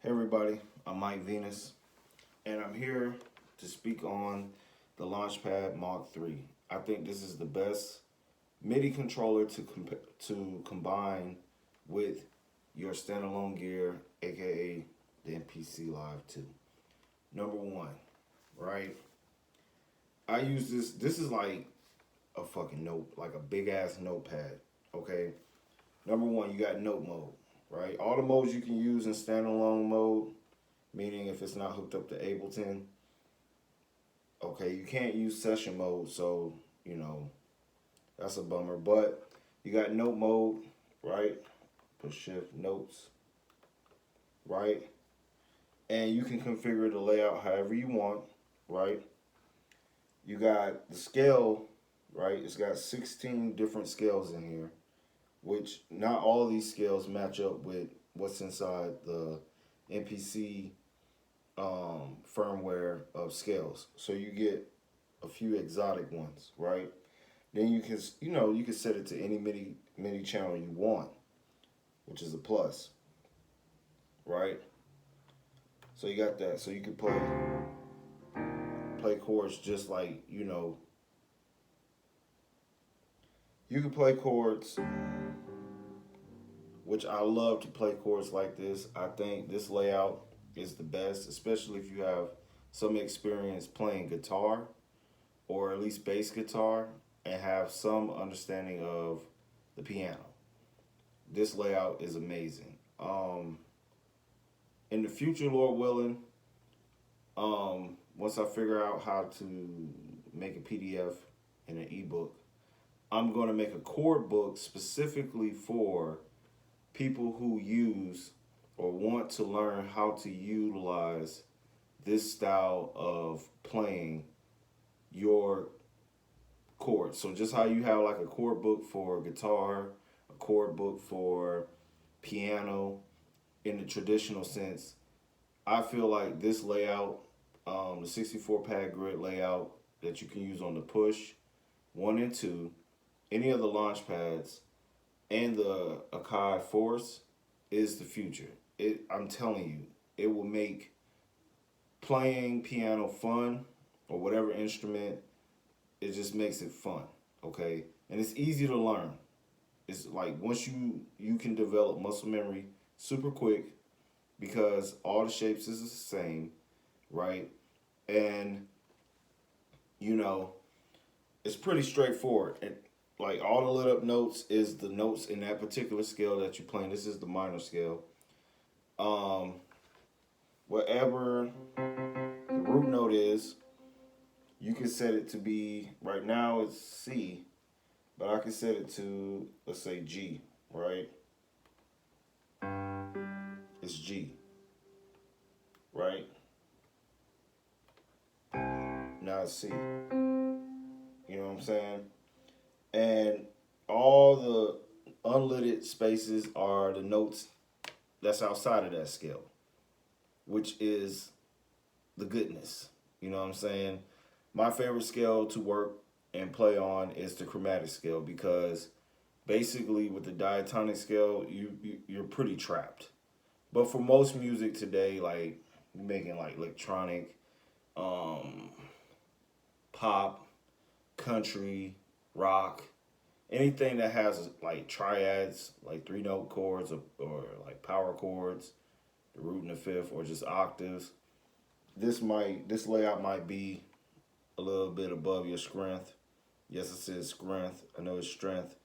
Hey everybody, I'm Mike Venus, and I'm here to speak on the Launchpad mk3. I think this is the best MIDI controller to combine with your standalone gear, aka the MPC Live 2. Number one, right? I use this. This is like a fucking note, like a big ass notepad. Okay. Number one, you got note mode, right? All the modes you can use in standalone mode, meaning if it's not hooked up to Ableton. Okay, you can't use session mode, so you know that's a bummer. But you got note mode, right? Push shift notes, right? And you can configure the layout however you want, right? You got the scale, right? It's got 16 different scales in here, which not all of these scales match up with what's inside the MPC firmware of scales. So you get a few exotic ones, right? Then you can, you can set it to any MIDI channel you want, which is a plus, right? So you got that. So you can play chords just like, you can play chords, which I love to play chords like this. I think this layout is the best, especially if you have some experience playing guitar or at least bass guitar and have some understanding of the piano. This layout is amazing. In the future, Lord willing, once I figure out how to make a PDF and an ebook, I'm going to make a chord book specifically for people who use or want to learn how to utilize this style of playing your chords. So just how you have like a chord book for guitar, a chord book for piano in the traditional sense, I feel like this layout, the 64 pad grid layout that you can use on the push 1 and 2, any of the launch pads, and the Akai Force is the future. I'm telling you, it will make playing piano fun or whatever instrument. It just makes it fun, okay? And it's easy to learn. It's like once you can develop muscle memory super quick because all the shapes is the same, right? And it's pretty straightforward. And like all the lit up notes is the notes in that particular scale that you're playing. This is the minor scale. Whatever the root note is, you can set it to be, right now it's C, but I can set it to, let's say G, right? It's G, right? Now it's C. You know what I'm saying? And all the unlidded spaces are the notes that's outside of that scale, which is the goodness. You know what I'm saying? My favorite scale to work and play on is the chromatic scale because basically with the diatonic scale, you're pretty trapped. But for most music today, like making like electronic, pop, country, rock, anything that has like triads, like 3-note chords or like power chords, the root and the fifth, or just octaves, this layout might be a little bit above your strength. Yes, it says strength. I know it's strength,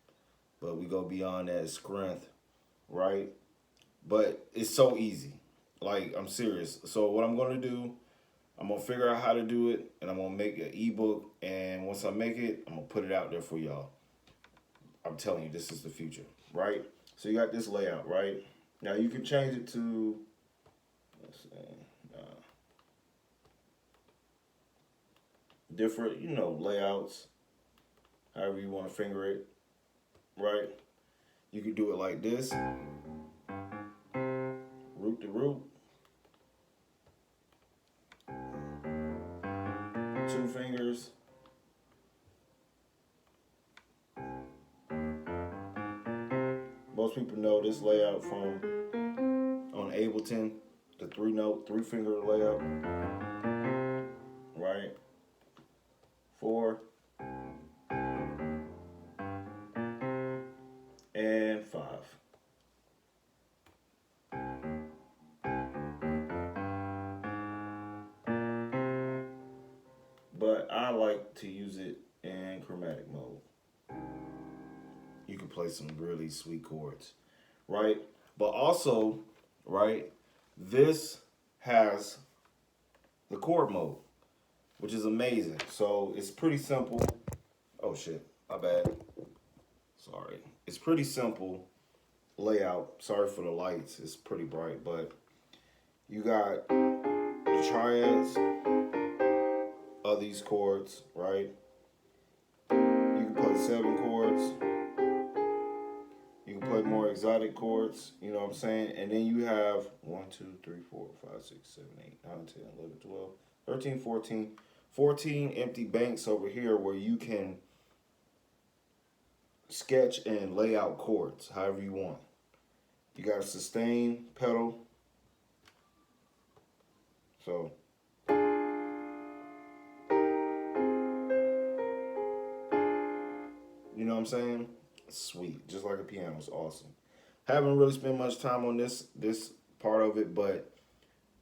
but we go beyond that strength, right? But it's so easy. Like, I'm serious. So what I'm gonna do, I'm gonna figure out how to do it, and I'm gonna make an ebook. And once I make it, I'm gonna put it out there for y'all. I'm telling you, this is the future, right? So you got this layout, right? Now you can change it to, let's see, different, layouts, however you want to finger it, right? You can do it like this, root to root, 2 fingers. Most people know this layout from on Ableton. the three finger layout, right? 4 and 5. But I like to use it in chromatic mode. You can play some really sweet chords, right? But also, right, this has the chord mode, which is amazing. So it's pretty simple. Oh shit, my bad. Sorry. It's pretty simple layout. Sorry for the lights. It's pretty bright, but you got the triads of these chords, right? You can play 7 chords. You can play more exotic chords, you know what I'm saying? And then you have 1, 2, 3, 4, 5, 6, 7, 8, 9, 10, 11, 12, 13, 14. 14 empty banks over here where you can sketch and lay out chords however you want. You got a sustain pedal. So you know what I'm saying? Sweet, just like a piano. It's awesome. Haven't really spent much time on this part of it, but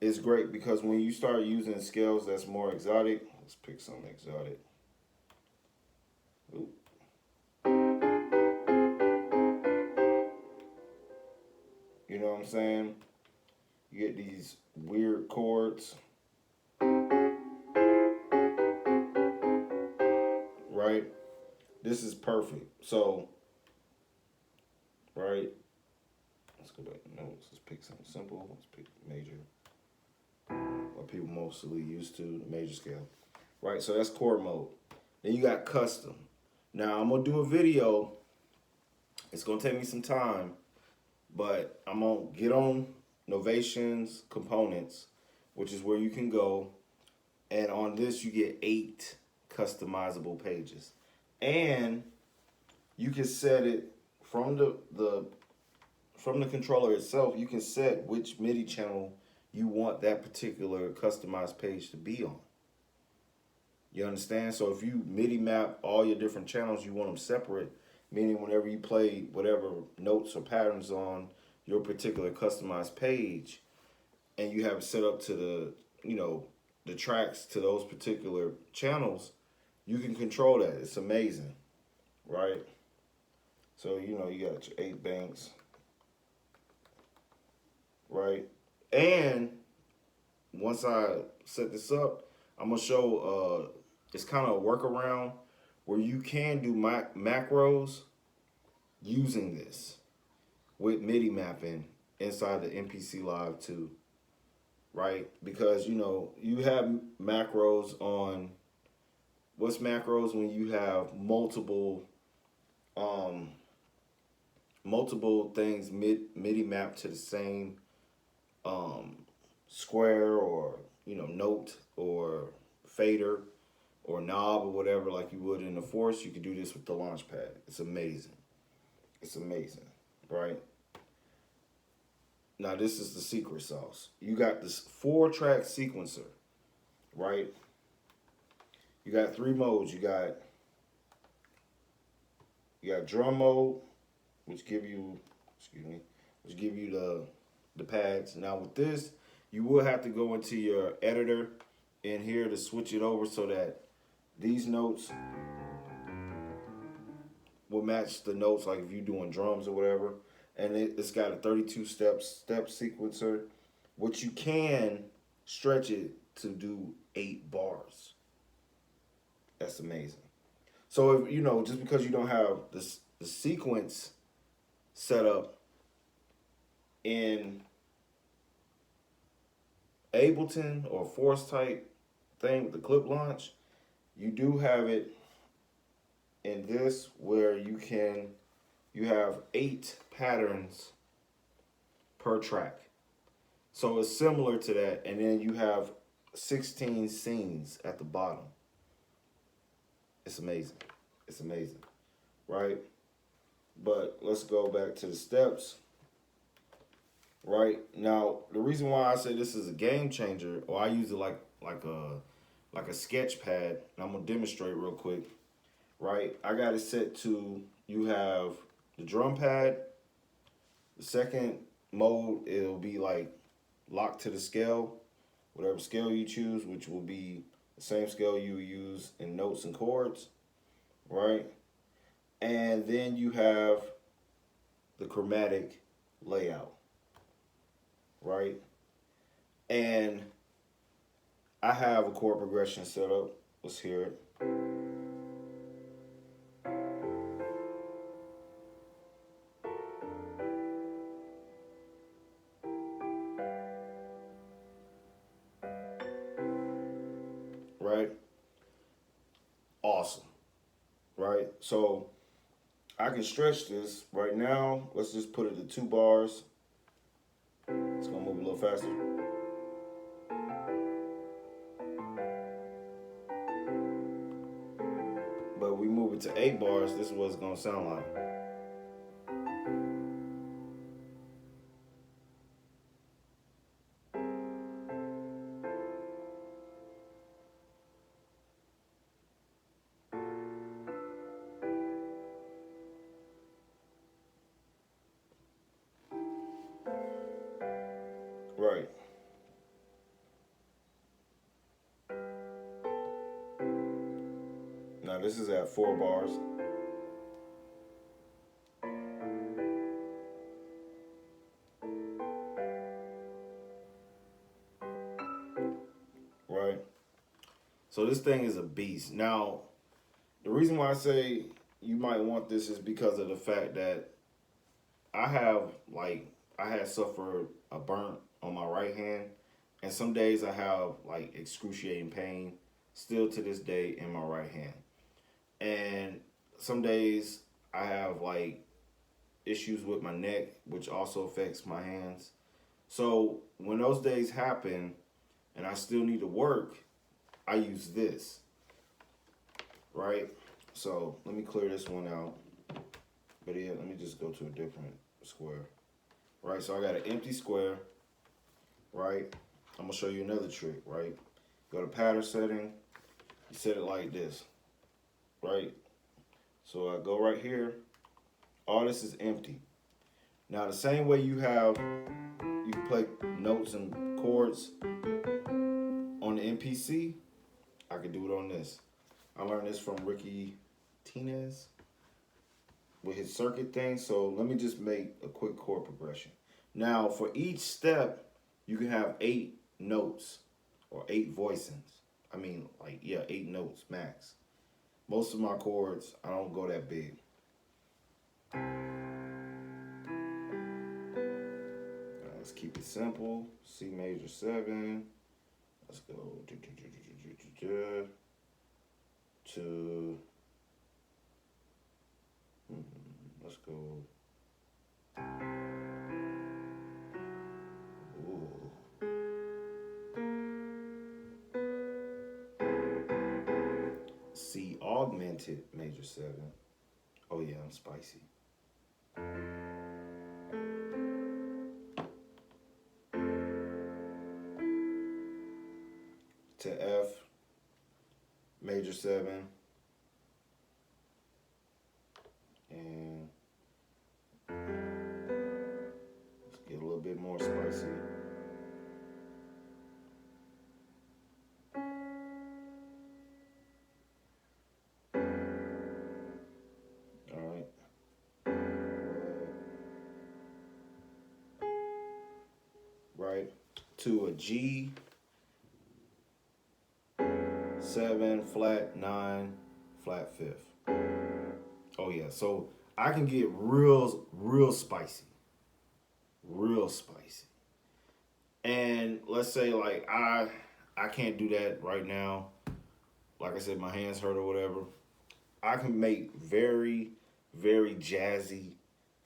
it's great because when you start using scales that's more exotic, let's pick something exotic. Ooh. You know what I'm saying? You get these weird chords, right? This is perfect. So, right? Let's go back to notes. Let's pick something simple. Let's pick major. What people mostly used to, major scale. Right, so that's chord mode. Then you got custom. Now I'm gonna do a video. It's gonna take me some time, but I'm gonna get on Novation's components, which is where you can go. And on this you get 8 customizable pages. And you can set it from the controller itself. You can set which MIDI channel you want that particular customized page to be on. You understand? So if you MIDI map all your different channels, you want them separate, meaning whenever you play whatever notes or patterns on your particular customized page, and you have it set up to the, the tracks to those particular channels, you can control that. It's amazing, right? So, you got your 8 banks, right? And once I set this up, I'm gonna show it's kind of a workaround where you can do macros using this with MIDI mapping inside the MPC Live 2, right? Because you have macros on what's macros when you have multiple things MIDI mapped to the same square or note or fader or knob or whatever, like you would in the Force. You could do this with the Launchpad. It's amazing. It's amazing, right? Now this is the secret sauce. You got this 4-track sequencer, right? You got 3 modes. You got drum mode, which give you the pads. Now with this, you will have to go into your editor in here to switch it over so that these notes will match the notes, like if you're doing drums or whatever. And it's got a 32-step sequencer, which you can stretch it to do 8 bars. That's amazing. So if just because you don't have the sequence set up in Ableton or Force type thing with the clip launch, you do have it in this where you have 8 patterns per track. So it's similar to that, and then you have 16 scenes at the bottom. It's amazing. It's amazing, right? But let's go back to the steps, right? Now, the reason why I say this is a game changer, or I use it like a sketch pad, and I'm gonna demonstrate real quick, right? I got it set to, you have the drum pad. The second mode, it'll be like locked to the scale, whatever scale you choose, which will be the same scale you use in notes and chords, right? And then you have the chromatic layout, right? And I have a chord progression set up. Let's hear it. Right? Awesome. Right? So I can stretch this right now. Let's just put it to 2 bars. It's gonna move a little faster. But we move it to 8 bars. This is what it's gonna sound like. Right. Now this is at 4 bars. Right. So this thing is a beast. Now, the reason why I say you might want this is because of the fact that I have I had suffered a burn on my right hand, and some days I have like excruciating pain still to this day in my right hand. And some days I have like issues with my neck, which also affects my hands. So when those days happen and I still need to work, I use this, right? So let me clear this one out. But yeah, let me just go to a different square. Right, so I got an empty square, right? I'm gonna show you another trick, right? Go to pattern setting, you set it like this, right? So I go right here, all this is empty. Now the same way you can play notes and chords on the MPC, I can do it on this. I learned this from Ricky Tinez with his circuit thing. So let me just make a quick chord progression. Now for each step, you can have 8 notes or 8 voicings. I mean, like, yeah, 8 notes max. Most of my chords, I don't go that big. Let's keep it simple. C major 7. Let's go to let's go. Ooh. C augmented major 7. Oh yeah, I'm spicy. To F major 7. And let's get a little bit more spicy. Alright. Right. To a G 7 flat 9 flat 5th. Oh yeah, so I can get real spicy. Real spicy. And let's say like I can't do that right now. Like I said, my hands hurt or whatever. I can make very jazzy,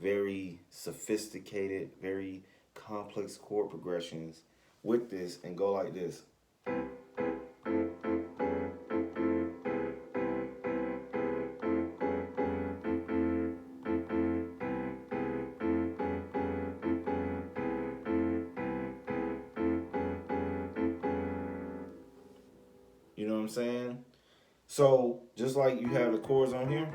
very sophisticated, very complex chord progressions with this and go like this. what I'm saying? So just like you have the chords on here,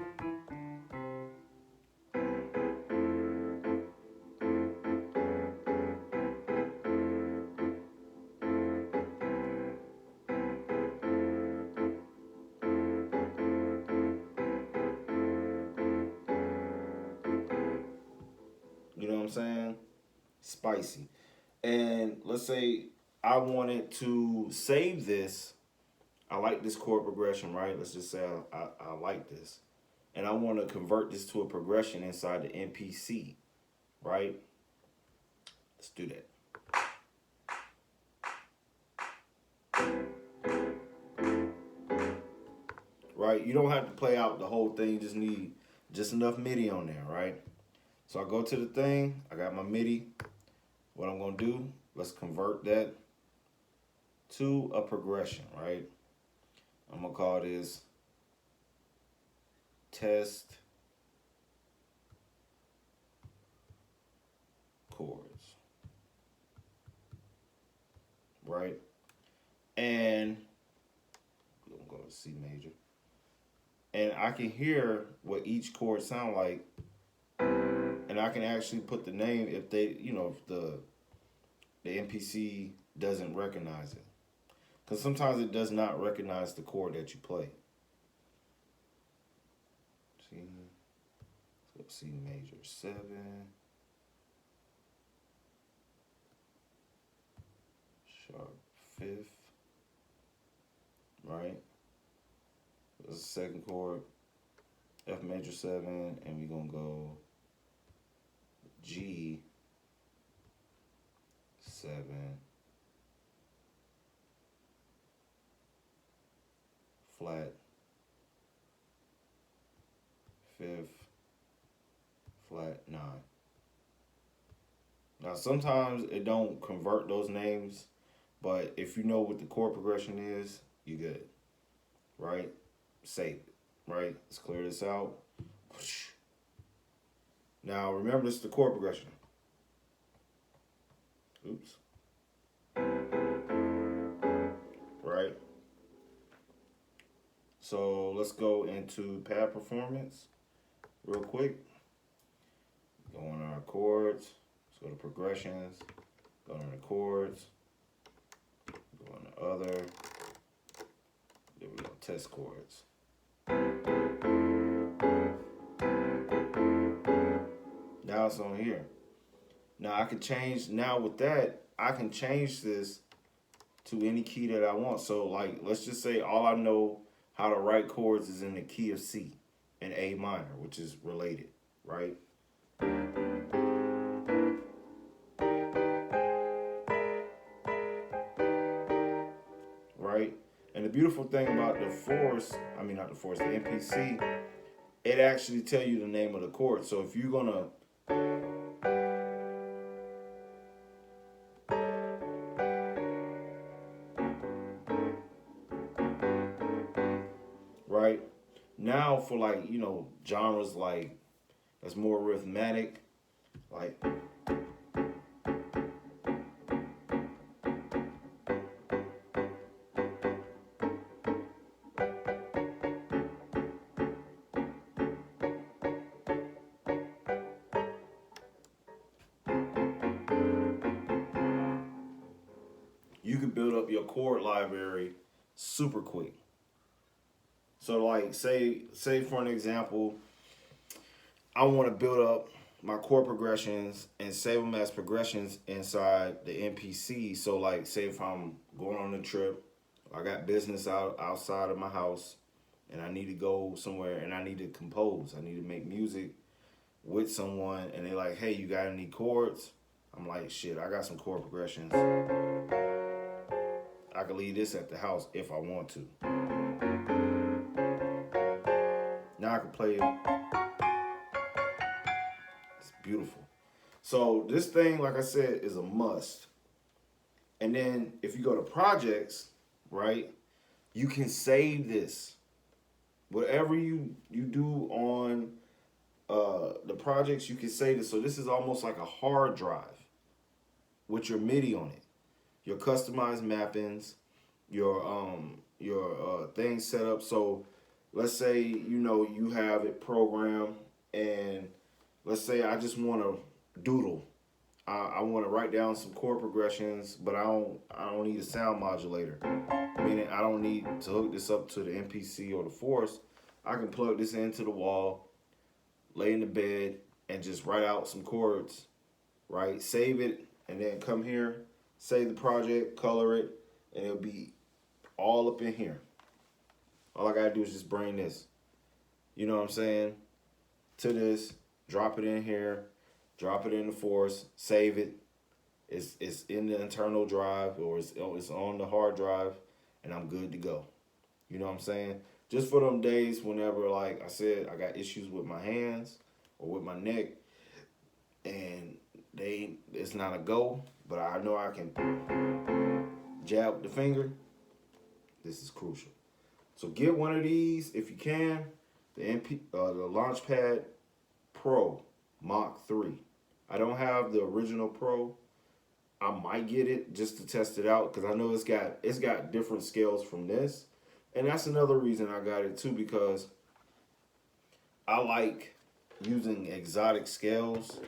you know what I'm saying? Spicy. And let's say I wanted to save this. I like this chord progression, right? Let's just say I like this. And I want to convert this to a progression inside the MPC, right? Let's do that. Right? You don't have to play out the whole thing. You just need just enough MIDI on there, right? So I go to the thing. I got my MIDI. What I'm going to do, let's convert that to a progression, right? I'm going to call this test chords, right? And I'm going to C major. And I can hear what each chord sound like, and I can actually put the name if they, you know, if the MPC doesn't recognize it. Because sometimes it does not recognize the chord that you play. See, let's go C major 7. Sharp 5th. Right? That's the second chord. F major 7, and we're going to go G 7. Flat 5th, flat 9. Now sometimes it don't convert those names, but if you know what the chord progression is, you good, right? Save it, right? Let's clear this out. Now remember, this is the chord progression. Oops. Right? So let's go into pad performance real quick. Go on our chords. Let's go to progressions. Go on the chords. Go on the other. There we go. Test chords. Now it's on here. Now I can change. Now with that, I can change this to any key that I want. So like, let's just say all I know how to write chords is in the key of C and A minor, which is related, right? Right? And the beautiful thing about the MPC, it actually tell you the name of the chord. So if you're gonna right? Now for like, you know, genres like that's more rhythmic, like you can build up your chord library super quick. So like say for an example, I want to build up my chord progressions and save them as progressions inside the MPC. So like say if I'm going on a trip, I got business outside of my house and I need to go somewhere and I need to compose. I need to make music with someone and they're like, hey, you got any chords? I'm like, shit, I got some chord progressions. I can leave this at the house if I want to. Now I can play it. It's beautiful. So this thing, like I said, is a must. And then if you go to projects, right, you can save this. Whatever you do on the projects, you can save this. So this is almost like a hard drive with your MIDI on it. Your customized mappings, your thing set up. So let's say you have it programmed, and let's say I just want to doodle. I want to write down some chord progressions, but I don't need a sound modulator. Meaning I don't need to hook this up to the MPC or the Force. I can plug this into the wall, lay in the bed, and just write out some chords, right? Save it, and then come here, save the project, color it, and it'll be all up in here. All I gotta do is just bring this, you know what I'm saying, to this, drop it in here, drop it in the Force, save it. It's in the internal drive, or it's on the hard drive, and I'm good to go. You know what I'm saying? Just for them days whenever, like I said, I got issues with my hands or with my neck, and it's not a go, but I know I can jab the finger. This is crucial. So get one of these if you can. The Launchpad Pro Mach 3. I don't have the original Pro. I might get it just to test it out because I know it's got different scales from this, and that's another reason I got it too, because I like using exotic scales.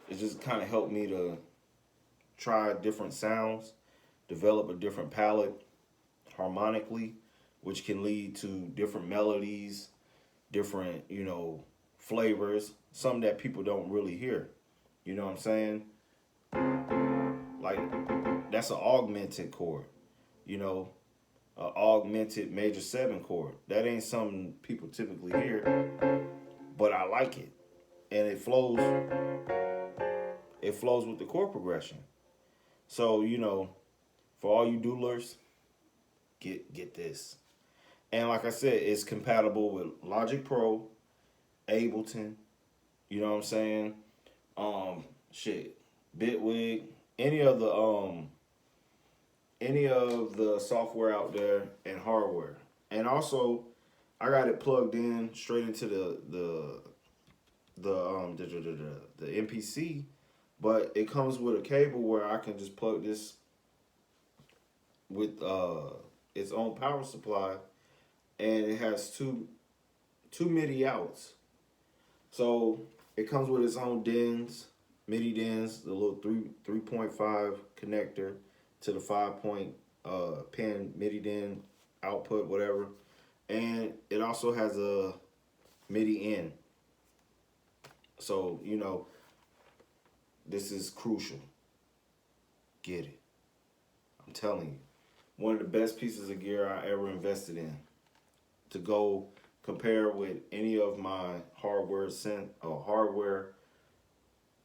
It just kind of helped me to try different sounds, develop a different palette harmonically, which can lead to different melodies, different flavors, some that people don't really hear. You know what I'm saying? Like, that's an augmented chord, an augmented major 7 chord. That ain't something people typically hear, but I like it. And it flows with the chord progression. So, for all you doodlers, get this. And like I said, it's compatible with Logic Pro, Ableton, you know what I'm saying? Bitwig, any of the software out there and hardware. And also, I got it plugged in straight into the MPC, but it comes with a cable where I can just plug this with its own power supply, and it has two MIDI outs. So it comes with its own DINs, MIDI DINs, the little 3.5 connector to the 5-pin MIDI DIN output, whatever. And it also has a MIDI in. So, this is crucial. Get it. I'm telling you. One of the best pieces of gear I ever invested in, to go compare with any of my hardware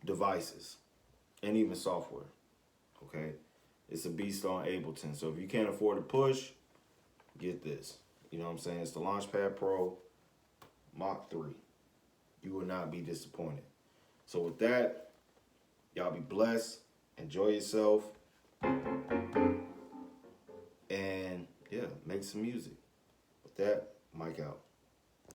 devices and even software. Okay, it's a beast on Ableton. So if you can't afford to push, get this. You know what I'm saying? It's the Launchpad Pro Mach 3. You will not be disappointed. So with that, y'all be blessed. Enjoy yourself. And yeah, make some music. With that, Mike out.